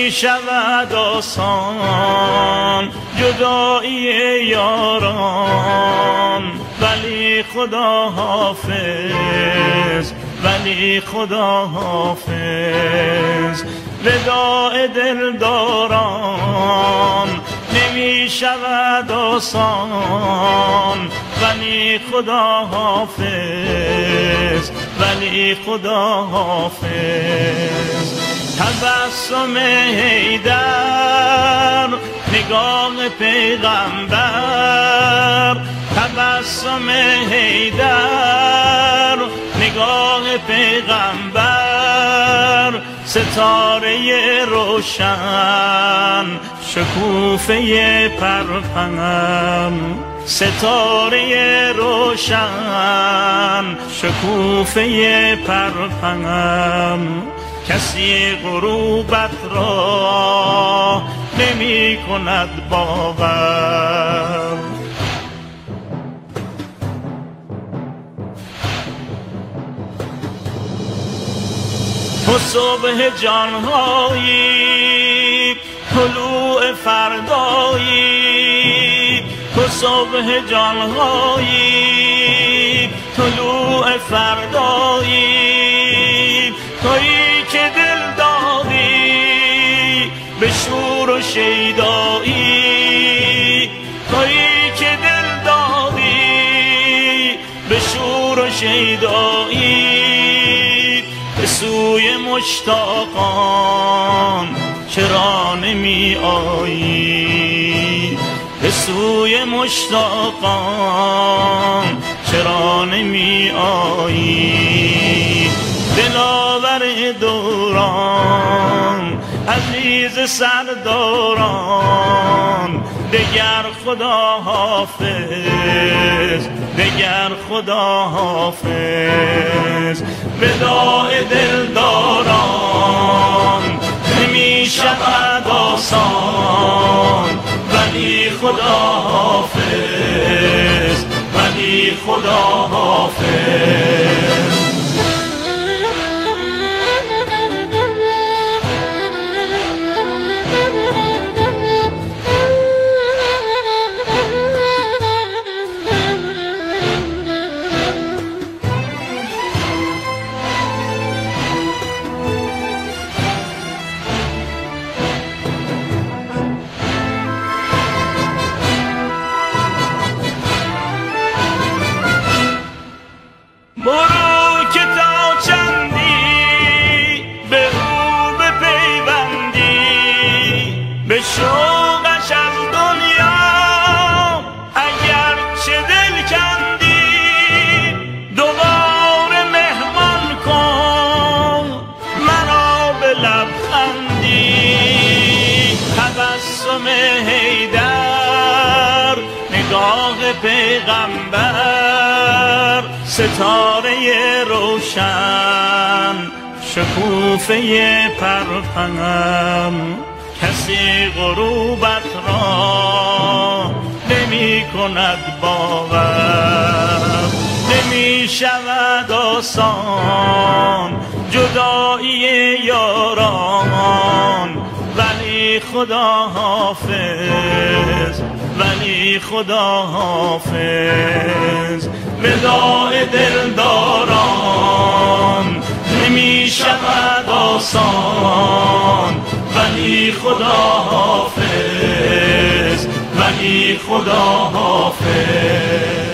نمی شود آسان جدایی یاران، ولی خدا حافظ، ولی خدا حافظ. وداع دلداران نمی شود آسان، ولی خدا حافظ، ولی خدا حافظ. تبسم حیدر نگاه پیغمبر، تبسم حیدر نگاه پیغمبر، ستاره روشن شکوفه پرپنم، ستاره روشن شکوفه پرپنم. کسی غروبت را نمی کند باور. تو صبح جانهایی، طلوع فردایی، تو صبح جانهایی، طلوع فردایی، تویی که دل دادی به شور و شیدایی، تویی که دل دادی به شور و شیدایی. به سوی مشتاقان چرا نمی آیی؟ به سوی مشتاقان چرا نمی آیی؟ دلاور دوران عزیز سرداران، دگر خدا حافظ، دگر خدا حافظ. وداع دلداران نمی شود آسان، ولی خدا حافظ، ولی خدا حافظ. برو که تا چندی به او بپیوندی، به شوقش از دنیا اگر چه دل کندی. دوباره مهمان کن مرا به لبخندی. تبسم حیدر نگاه پیغمبر، ستاره روشن شکوفه پرپنم. کسی غروبت را نمی کند باور. نمی شود آسان جدایی یاران، ولی خدا حافظ، ولی خدا حافظ. وداع دلداران نمی شود آسان، ولی خدا حافظ، ولی خدا حافظ.